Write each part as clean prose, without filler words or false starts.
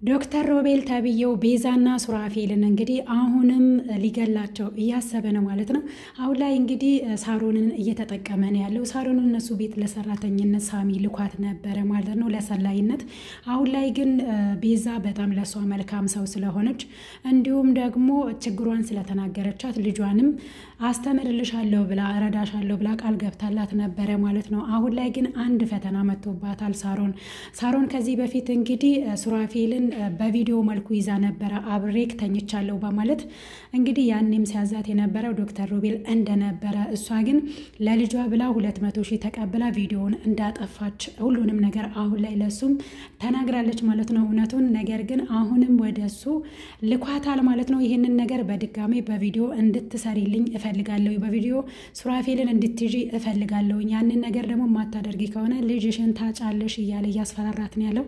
ዶክተር ሮቤል ተብየው ቤዛና ሱራፌልን እንግዲህ አሁንም ሊገላቸው እያሰበ ነው ማለት ነው። አሁን ላይ እንግዲህ ሳሮንን እየተጠቀመ ነው ያለው። ሳሮንን እነሱ ቤት ለሰራተኝነት ሳሚ ልኳት ነበረ ማለት ነው፣ ለሰላይነት። አሁን ላይ ግን ቤዛ በጣም ለሷ መልካም ሰው ስለሆነች እንዲሁም ደግሞ ችግሯን ስለተናገረቻት ልጇንም አስተምርልሻለሁ ብላ እረዳሻለሁ ብላ ቃል ገብታላት ነበረ ማለት ነው። አሁን ላይ ግን አንድ ፈተና መጥቶባታል ሳሮን ከዚህ በፊት እንግዲህ ሱራፌልን በቪዲዮ መልኩ ይዛ ነበረ አብሬክ ተኝቻለሁ በማለት እንግዲህ ያንንም ሲያዛት የነበረው ዶክተር ሮቤል እንደነበረ፣ እሷ ግን ለልጇ ብላ 200,000 ተቀብላ ቪዲዮውን እንዳጠፋች ሁሉንም ነገር አሁን ላይ ለሱም ተናግራለች ማለት ነው እውነቱን። ነገር ግን አሁንም ወደሱ ልኳታል ማለት ነው። ይሄንን ነገር በድጋሚ በቪዲዮ እንድትሰሪልኝ እፈልጋለሁ፣ በቪዲዮ ሱራፌልን እንድትጂ እፈልጋለሁ፣ ያንን ነገር ደግሞ ማታደርጊ ከሆነ ልጅሽን ታጫለሽ እያለ ያስፈራራት ነው ያለው።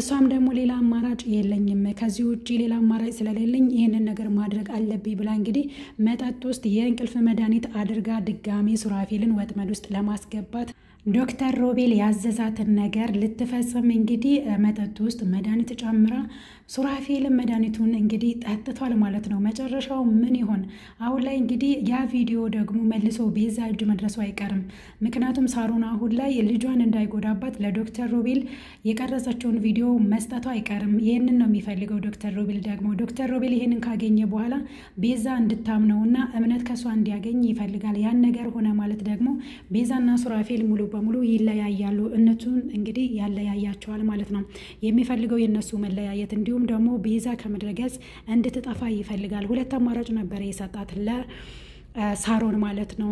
እሷም ደግሞ ሌላ አማራጭ የለኝም ከዚህ ውጪ ሌላ አማራጭ ስለሌለኝ ይሄንን ነገር ማድረግ አለብኝ ብላ እንግዲህ መጠጥ ውስጥ የእንቅልፍ መድኃኒት አድርጋ ድጋሚ ሱራፌልን ወጥመድ ውስጥ ለማስገባት ዶክተር ሮቤል ያዘዛትን ነገር ልትፈጽም እንግዲህ መጠጥ ውስጥ መድኃኒት ጨምራ ሱራፌልን መድኃኒቱን እንግዲህ ጠጥቷል ማለት ነው። መጨረሻው ምን ይሆን? አሁን ላይ እንግዲህ ያ ቪዲዮ ደግሞ መልሶ ቤዛ እጅ መድረሱ አይቀርም። ምክንያቱም ሳሮን አሁን ላይ ልጇን እንዳይጎዳባት ለዶክተር ሮቤል የቀረጸችውን ቪዲዮ መስጠቷ አይቀርም። ይህንን ነው የሚፈልገው ዶክተር ሮቤል ደግሞ። ዶክተር ሮቤል ይህንን ካገኘ በኋላ ቤዛ እንድታምነውና እምነት ከሷ እንዲያገኝ ይፈልጋል። ያን ነገር ሆነ ማለት ደግሞ ቤዛና ሱራፌል ሙሉ በሙሉ ይለያያሉ። እነሱን እንግዲህ ያለያያቸዋል ማለት ነው። የሚፈልገው የነሱ መለያየት እንዲሁም ደግሞ ቤዛ ከምድረገጽ እንድትጠፋ ይፈልጋል። ሁለት አማራጭ ነበር የሰጣት ለሳሮን ማለት ነው።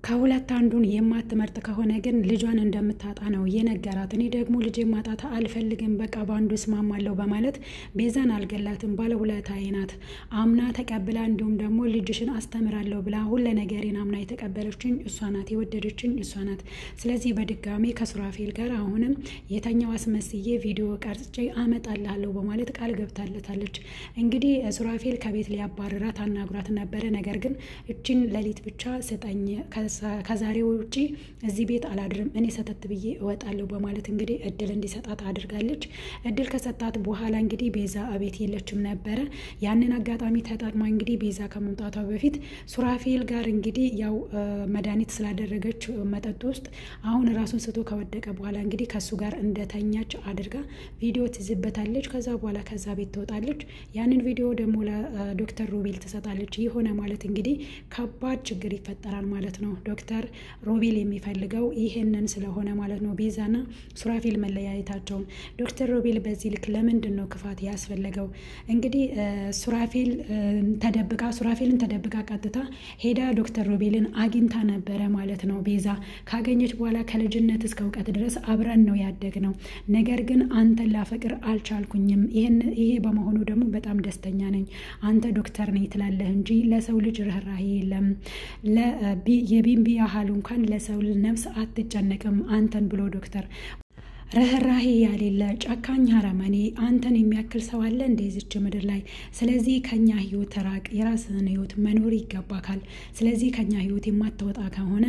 ከሁለት አንዱን የማትመርጥ ከሆነ ግን ልጇን እንደምታጣ ነው የነገራት። እኔ ደግሞ ልጄ ማጣት አልፈልግም፣ በቃ ባንዱ እስማማለሁ በማለት ቤዛን አልገላትም፣ ባለውለታዬ ናት አምና ተቀብላ እንዲሁም ደግሞ ልጅሽን አስተምራለሁ ብላ ሁሉ ነገሬን አምና የተቀበለችኝ እሷ ናት፣ የወደደችኝ እሷ ናት። ስለዚህ በድጋሚ ከሱራፌል ጋር አሁንም የተኛው አስመስዬ ቪዲዮ ቀርጬ አመጣልሃለሁ በማለት ቃል ገብታለታለች። እንግዲህ ሱራፌል ከቤት ሊያባርራት አናግሯት ነበረ። ነገር ግን እችን ሌሊት ብቻ ስጠኝ፣ ከዛሬው ውጪ እዚህ ቤት አላድርም፣ እኔ ሰተት ብዬ እወጣለሁ በማለት እንግዲህ እድል እንዲሰጣት አድርጋለች። እድል ከሰጣት በኋላ እንግዲህ ቤዛ ቤት የለችም ነበረ። ያንን አጋጣሚ ተጠቅማ እንግዲህ ቤዛ ከመምጣቷ በፊት ሱራፌል ጋር እንግዲህ ያው መድኃኒት ስላደረገች መጠጥ ውስጥ አሁን ራሱን ስቶ ከወደቀ በኋላ እንግዲህ ከሱ ጋር እንደተኛች አድርጋ ቪዲዮ ትዝበታለች። ከዛ በኋላ ከዛ ቤት ትወጣለች። ያንን ቪዲዮ ደግሞ ለዶክተር ሮቤል ትሰጣለች። ይሆነ ማለት እንግዲህ ከባድ ችግር ይፈጠራል ማለት ነው። ዶክተር ሮቤል የሚፈልገው ይሄንን ስለሆነ ማለት ነው፣ ቤዛና ሱራፌል መለያየታቸውን። ዶክተር ሮቤል በዚህ ልክ ለምንድን ነው ክፋት ያስፈለገው? እንግዲህ ሱራፌልን ተደብቃ ቀጥታ ሄዳ ዶክተር ሮቤልን አግኝታ ነበረ ማለት ነው። ቤዛ ካገኘች በኋላ ከልጅነት እስከ እውቀት ድረስ አብረን ነው ያደግነው፣ ነገር ግን አንተን ላፈቅር አልቻልኩኝም፣ ይሄ በመሆኑ ደግሞ በጣም ደስተኛ ነኝ። አንተ ዶክተር ነኝ ትላለህ እንጂ ለሰው ልጅ ርህራሄ የለም፣ የቢንቢ ያህል እንኳን ለሰው ነፍስ አትጨነቅም አንተን ብሎ ዶክተር ርህራሄ ያሌለ ጨካኝ አረመኔ አንተን የሚያክል ሰው አለ እንደዚች ምድር ላይ። ስለዚህ ከኛ ህይወት ተራቅ፣ የራስህን ህይወት መኖር ይገባካል። ስለዚህ ከኛ ህይወት የማትወጣ ከሆነ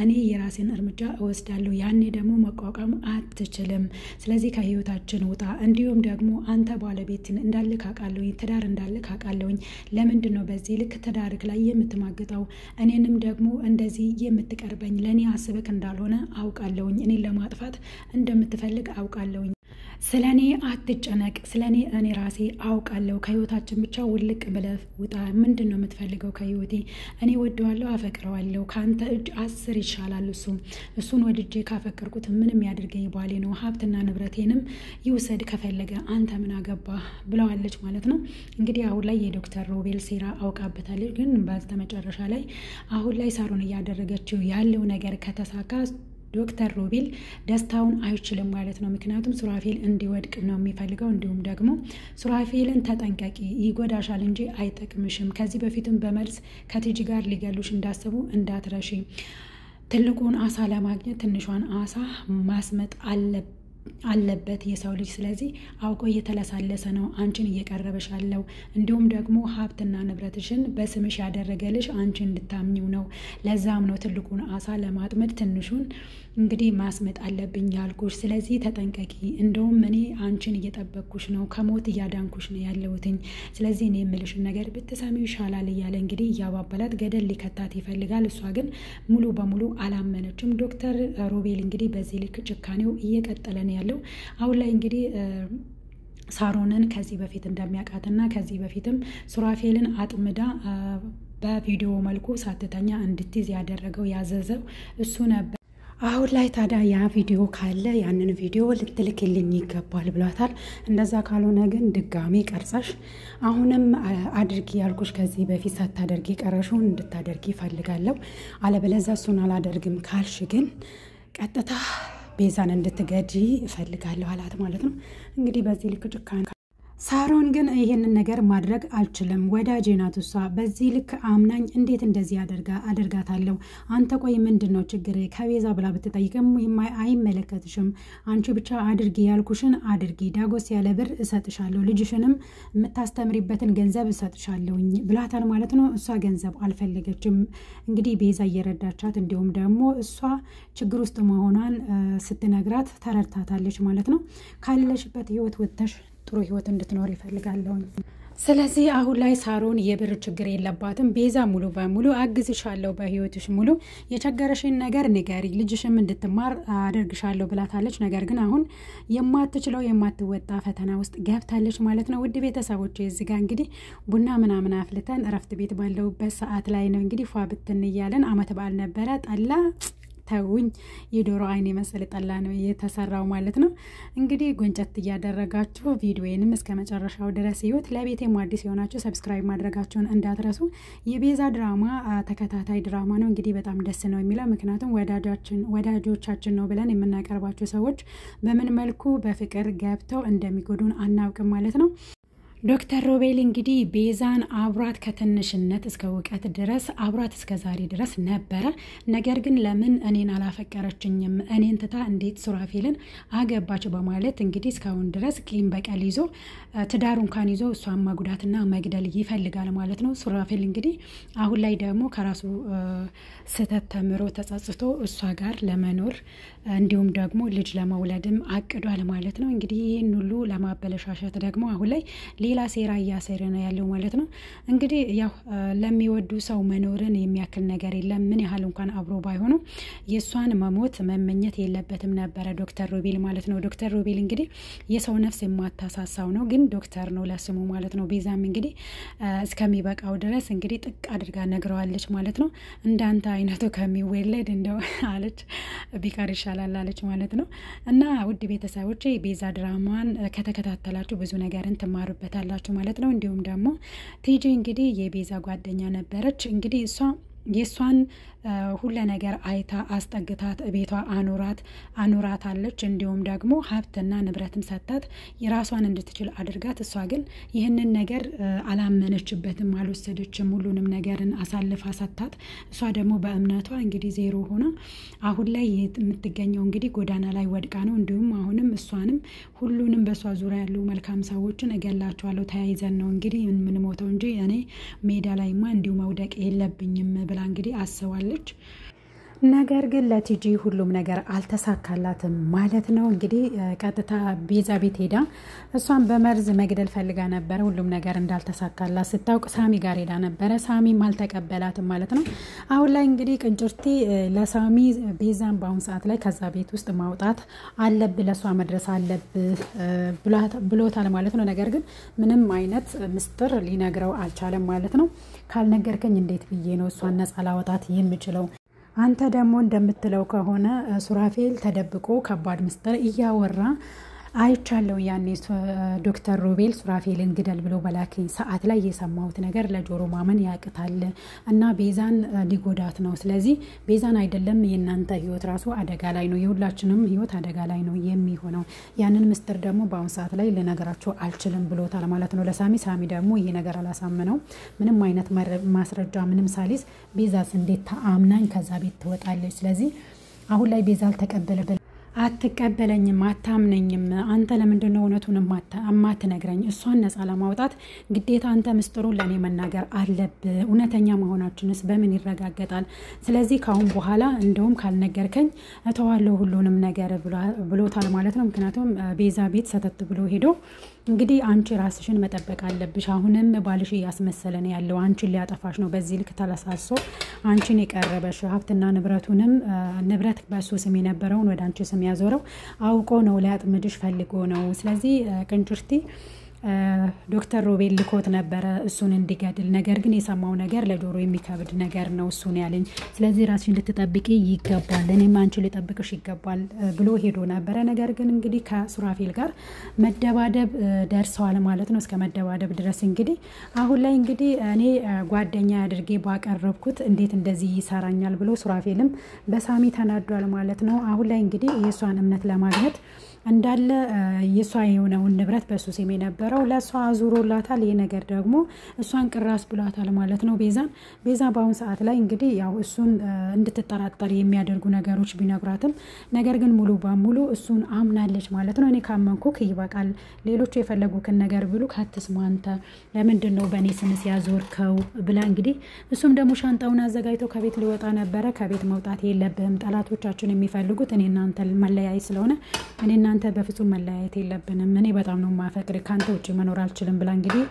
እኔ የራሴን እርምጃ እወስዳለሁ፣ ያኔ ደግሞ መቋቋም አትችልም። ስለዚህ ከህይወታችን ውጣ። እንዲሁም ደግሞ አንተ ባለቤትን እንዳልክ አውቃለሁኝ፣ ትዳር እንዳልክ አውቃለሁኝ። ለምንድን ነው በዚህ ልክ ትዳርክ ላይ የምትማግጠው? እኔንም ደግሞ እንደዚህ የምትቀርበኝ ለእኔ አስበክ እንዳልሆነ አውቃለሁኝ። እኔን ለማጥፋት እንደምትፈልግ አውቃለሁኝ። ስለኔ አትጨነቅ፣ ስለኔ እኔ ራሴ አውቃለሁ። ከህይወታችን ብቻ ውልቅ ብለህ ውጣ። ምንድን ነው የምትፈልገው ከህይወቴ? እኔ ወደዋለሁ፣ አፈቅረዋለሁ። ከአንተ እጅ 10 ይሻላል። እሱን ወድጄ ካፈቀርኩት ምንም ያድርገኝ ባሌ ነው፣ ሀብትና ንብረቴንም ይውሰድ ከፈለገ፣ አንተ ምን አገባህ ብለዋለች ማለት ነው። እንግዲህ አሁን ላይ የዶክተር ሮቤል ሴራ አውቃበታለች። ግን በስተመጨረሻ ላይ አሁን ላይ ሳሮን እያደረገችው ያለው ነገር ከተሳካ ዶክተር ሮቤል ደስታውን አይችልም ማለት ነው። ምክንያቱም ሱራፌል እንዲወድቅ ነው የሚፈልገው። እንዲሁም ደግሞ ሱራፌልን ተጠንቀቂ፣ ይጎዳሻል እንጂ አይጠቅምሽም። ከዚህ በፊትም በመልስ ከቲጂ ጋር ሊገሉሽ እንዳሰቡ እንዳትረሺ። ትልቁን አሳ ለማግኘት ትንሿን አሳ ማስመጥ አለበት የሰው ልጅ ስለዚህ አውቆ እየተለሳለሰ ነው አንቺን እየቀረበሽ ያለው እንዲሁም ደግሞ ሀብትና ንብረትሽን በስምሽ ያደረገልሽ አንቺ እንድታምኚው ነው ለዛም ነው ትልቁን አሳ ለማጥመድ ትንሹን እንግዲህ ማስመጥ አለብኝ ያልኩሽ ስለዚህ ተጠንቀቂ እንደውም እኔ አንቺን እየጠበቅኩሽ ነው ከሞት እያዳንኩሽ ነው ያለሁትኝ ስለዚህ እኔ የምልሽን ነገር ብትሰሚው ይሻላል እያለ እንግዲህ ያባበላት ገደል ሊከታት ይፈልጋል እሷ ግን ሙሉ በሙሉ አላመነችም ዶክተር ሮቤል እንግዲህ በዚህ ልክ ጭካኔው እየቀጠለ ነው ያለው አሁን ላይ እንግዲህ ሳሮንን ከዚህ በፊት እንደሚያውቃትና ከዚህ በፊትም ሱራፌልን አጥምዳ በቪዲዮ መልኩ ሳትተኛ እንድትይዝ ያደረገው ያዘዘው እሱ ነበር አሁን ላይ ታዲያ ያ ቪዲዮ ካለ ያንን ቪዲዮ ልትልክልኝ ይገባል ብሏታል እንደዛ ካልሆነ ግን ድጋሚ ቀርጸሽ አሁንም አድርጊ ያልኩሽ ከዚህ በፊት ሳታደርጊ ቀረሽውን እንድታደርጊ ፈልጋለሁ አለበለዚያ እሱን አላደርግም ካልሽ ግን ቀጥታ ቤዛን እንድትገጂ እፈልጋለሁ አላት ማለት ነው እንግዲህ በዚህ ልክ ጭካኔ ሳሮን ግን ይሄንን ነገር ማድረግ አልችልም ወዳጄ ናት እሷ በዚህ ልክ አምናኝ እንዴት እንደዚህ አደርጋታለሁ አንተ ቆይ ምንድነው ችግር ከቤዛ ብላ ብትጠይቅም አይመለከትሽም አንቺ ብቻ አድርጊ ያልኩሽን አድርጊ ዳጎስ ያለ ብር እሰጥሻለሁ ልጅሽንም የምታስተምሪበትን ገንዘብ እሰጥሻለሁኝ ብላታል ማለት ነው እሷ ገንዘብ አልፈለገችም እንግዲህ ቤዛ እየረዳቻት እንዲሁም ደግሞ እሷ ችግር ውስጥ መሆኗን ስትነግራት ተረድታታለች ማለት ነው ካለሽበት ህይወት ወጥተሽ ጥሩ ህይወት እንድትኖር ይፈልጋለሁ ስለዚህ አሁን ላይ ሳሮን የብር ችግር የለባትም ቤዛ ሙሉ በሙሉ አግዝሻለሁ በህይወትሽ ሙሉ የቸገረሽን ነገር ንገሪ ልጅሽም እንድትማር አደርግሻለሁ ብላታለች ነገር ግን አሁን የማትችለው የማትወጣ ፈተና ውስጥ ገብታለች ማለት ነው ውድ ቤተሰቦች እዚህ ጋር እንግዲህ ቡና ምናምን አፍልተን እረፍት ቤት ባለውበት ሰዓት ላይ ነው እንግዲህ ፏ ብትን እያለን አመት በዓል ነበረ ጠላ ተውኝ የዶሮ አይን የመሰለ ጠላ ነው የተሰራው ማለት ነው እንግዲህ ጎንጨት ያደረጋችሁ ቪዲዮዬንም እስከ መጨረሻው ድረስ ይዩት ለቤቴም አዲስ የሆናችሁ ሰብስክራይብ ማድረጋችሁን እንዳትረሱ የቤዛ ድራማ ተከታታይ ድራማ ነው እንግዲህ በጣም ደስ ነው የሚለው ምክንያቱም ወዳጆቻችን ነው ብለን የምናቀርባቸው ሰዎች በምን መልኩ በፍቅር ገብተው እንደሚጎዱን አናውቅም ማለት ነው ዶክተር ሮቤል እንግዲህ ቤዛን አብራት ከትንሽነት እስከ እውቀት ድረስ አብራት እስከ ዛሬ ድረስ ነበረ ነገር ግን ለምን እኔን አላፈቀረችኝም እኔን ትታ እንዴት ሱራፌልን አገባች በማለት እንግዲህ እስካሁን ድረስ ቂም በቀል ይዞ ትዳሩ እንኳን ይዞ እሷን ማጉዳትና መግደል ይፈልጋል ማለት ነው ሱራፌል እንግዲህ አሁን ላይ ደግሞ ከራሱ ስተት ተምሮ ተጸጽቶ እሷ ጋር ለመኖር እንዲሁም ደግሞ ልጅ ለመውለድም አቅዷል ማለት ነው እንግዲህ ይሄን ሁሉ ለማበለሻሸት ደግሞ አሁን ላይ ሌላ ሴራ ያሰረ ነው ያለው ማለት ነው እንግዲህ ያው ለሚወዱ ሰው መኖርን የሚያክል ነገር የለም ምን ያህል እንኳን አብሮ ባይሆኑ የሷን መሞት መመኘት የለበትም ነበር ዶክተር ሮቤል ማለት ነው ዶክተር ሮቤል እንግዲህ የሰው ነፍስ የማታሳሳው ነው ግን ዶክተር ነው ለስሙ ማለት ነው ቤዛም እንግዲህ እስከሚበቃው ድረስ እንግዲህ ጥቅ አድርጋ ነግረዋለች ማለት ነው እንዳንተ አይነቱ ከሚወለድ እንደው አለች ቢቀር ይሻላል አለች ማለት ነው እና ውድ ቤተሰቦቼ ቤዛ ድራማን ከተከታተላችሁ ብዙ ነገርን ትማሩበታላችሁ ማለት ነው እንዲሁም ደግሞ ቲጂ እንግዲህ የቤዛ ጓደኛ ነበረች እንግዲህ እሷ የሷን ሁሉ ነገር አይታ አስጠግታት ቤቷ አኑራታለች እንዲሁም ደግሞ ሀብትና ንብረትም ሰጣት የራሷን እንድትችል አድርጋት እሷ ግን ይሄንን ነገር አላመነችበትም አልወሰደችም ሁሉንም ነገርን አሳልፋ ሰጣት እሷ ደግሞ በእምነቷ እንግዲህ ዜሮ ሆና አሁን ላይ የምትገኘው እንግዲህ ጎዳና ላይ ወድቃ ነው እንዲሁም አሁንም እሷንም ሁሉንም በሷ ዙሪያ ያሉ መልካም ሰዎችን እገላቸዋለሁ ተያይዘን ነው እንግዲህ ምን ሞተው እንጂ እኔ ሜዳ ላይማ እንዲሁ መውደቅ የለብኝም ብላ እንግዲህ አስባለች ነገር ግን ለቲጂ ሁሉም ነገር አልተሳካላትም ማለት ነው እንግዲህ ቀጥታ ቤዛ ቤት ሄዳ እሷን በመርዝ መግደል ፈልጋ ነበር ሁሉም ነገር እንዳልተሳካላት ስታውቅ ሳሚ ጋር ሄዳ ነበር ሳሚም አልተቀበላትም ማለት ነው አሁን ላይ እንግዲህ ቅንጭርቲ ለሳሚ ቤዛን በአሁን ሰዓት ላይ ከዛ ቤት ውስጥ ማውጣት አለብህ ለሷ መድረስ አለብህ ብሎታል ማለት ነው ነገር ግን ምንም አይነት ምስጥር ሊነግረው አልቻለም ማለት ነው ካልነገርከኝ እንዴት ብዬ ነው እሷን ነፃ ላወጣት የምችለው አንተ ደግሞ እንደምትለው ከሆነ ሱራፌል ተደብቆ ከባድ ምስጥር እያወራ አይቻለው ያኔ ዶክተር ሮቤል ሱራፌልን ግደል ብሎ በላከኝ ሰዓት ላይ የሰማሁት ነገር ለጆሮ ማመን ያቅታል እና ቤዛን ሊጎዳት ነው ስለዚህ ቤዛን አይደለም የናንተ ህይወት ራሱ አደጋ ላይ ነው የሁላችንም ህይወት አደጋ ላይ ነው የሚሆነው ያንን ምስጥር ደግሞ በአሁን ሰዓት ላይ ለነገራቸው አልችልም ብሎታል ማለት ነው ለሳሚ ሳሚ ደግሞ ይሄ ነገር አላሳመነው ምንም አይነት ማስረጃ ምንም ሳሊስ ቤዛስ እንዴት ተአምናኝ ከዛ ቤት ትወጣለች ስለዚህ አሁን ላይ ቤዛ አልተቀበለ አትቀበለኝም አታምነኝም አንተ ለምንድን ነው እውነቱን ማትነግረኝ እሷን ነፃ ለማውጣት ግዴታ አንተ ምስጥሩን ለኔ መናገር አለብህ እውነተኛ መሆናችንስ በምን ይረጋገጣል ስለዚህ ካሁን በኋላ እንደውም ካልነገርከኝ እተዋለሁ ሁሉንም ነገር ብሎታል ማለት ነው ምክንያቱም ቤዛ ቤት ሰተት ብሎ ሄዶ እንግዲህ አንቺ ራስሽን መጠበቅ አለብሽ አሁንም ባልሽ ያስመሰለ ነው ያለው አንቺን ሊያጠፋሽ ነው በዚህ ልክ ተለሳሶ አንቺን የቀረበሽ ሀብትና ንብረቱንም ንብረት በሱ ስም የነበረውን ወደ አንቺ ስም ያዞረው አውቆ ነው ሊያጥምድሽ ፈልጎ ነው ስለዚህ ቅንጭርቲ ዶክተር ሮቤል ልኮት ነበር እሱን እንዲገድል ነገር ግን የሰማው ነገር ለጆሮ የሚከብድ ነገር ነው እሱን ያለኝ ስለዚህ ራስሽን ልትጠብቂ ይገባል እኔም አንቺ ልጠብቅሽ ይገባል ብሎ ሄዶ ነበር ነገር ግን እንግዲህ ከሱራፌል ጋር መደባደብ ደርሰዋል ማለት ነው እስከ መደባደብ ድረስ እንግዲህ አሁን ላይ እንግዲህ እኔ ጓደኛ አድርጌ ባቀረብኩት እንዴት እንደዚህ ይሰራኛል ብሎ ሱራፌልም በሳሚ ተናዷል ማለት ነው አሁን ላይ እንግዲህ የሷን እምነት ለማግኘት እንዳለ የሷ የሆነውን ንብረት በሱ ስም የነበረው ለሷ አዙሮላታል ይሄ ነገር ደግሞ እሷን ቅራስ ብሏታል ማለት ነው ቤዛ በአሁን ሰዓት ላይ እንግዲህ ያው እሱን እንድትጠራጠር የሚያደርጉ ነገሮች ቢነግራትም ነገር ግን ሙሉ በሙሉ እሱን አምናለች ማለት ነው እኔ ካመንኩክ ይበቃል ሌሎች የፈለጉክን ነገር ብሉ ካትስማንተ ለምንድነው በእኔ ስምስ ያዞርከው ብላ እንግዲህ እሱም ደግሞ ሻንጣውን አዘጋጅቶ ከቤት ሊወጣ ነበር ከቤት መውጣት የለብህም ጠላቶቻችን የሚፈልጉት እኔ እናንተ መለያየት ስለሆነ እኔ እናንተ በፍጹም መለያየት የለብንም እኔ በጣም ነው ማፈቅር ካንተ ውጪ መኖር አልችልም ብላ እንግዲህ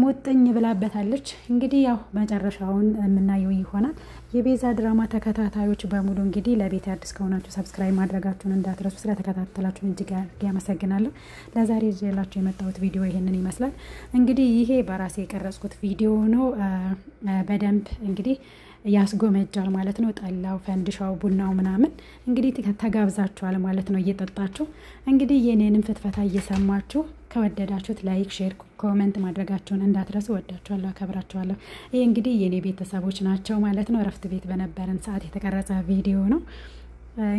ሞጥኝ ብላበታለች እንግዲህ ያው መጨረሻውን እናየው ይሆናል የቤዛ ድራማ ተከታታዮች በሙሉ እንግዲህ ለቤት አዲስ ከሆናችሁ ሰብስክራይብ ማድረጋችሁን እንዳትረሱ ስለተከታተላችሁ እጅግ አመሰግናለሁ ለዛሬ ይዤላችሁ የመጣሁት ቪዲዮ ይሄንን ይመስላል እንግዲህ ይሄ በራሴ የቀረጽኩት ቪዲዮ ነው በደንብ እንግዲህ ያስጎመጃል ማለት ነው ጠላው ፈንድሻው ቡናው ምናምን እንግዲህ ተጋብዛችኋል ማለት ነው እየጠጣችሁ እንግዲህ የኔንም ፍትፈታ እየሰማችሁ ከወደዳችሁት ላይክ ሼር ኮሜንት ማድረጋችሁን እንዳትረሱ ወዳችኋለሁ አከብራችኋለሁ ይሄ እንግዲህ የኔ ቤተሰቦች ናቸው ማለት ነው ረፍት ቤት በነበረን ሰዓት የተቀረጸ ቪዲዮ ነው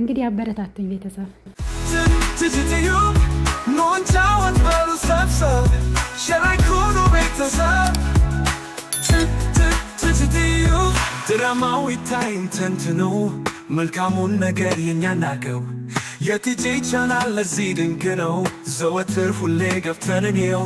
እንግዲህ አበረታቱኝ ቤተሰብ ድራማው ይታይን ተንትኖ መልካሙን ነገር የኛ ናገው የቲጂ ቻናል ለዚህ ድንቅ ነው ዘወትር ሁሌ ገብተን እንየው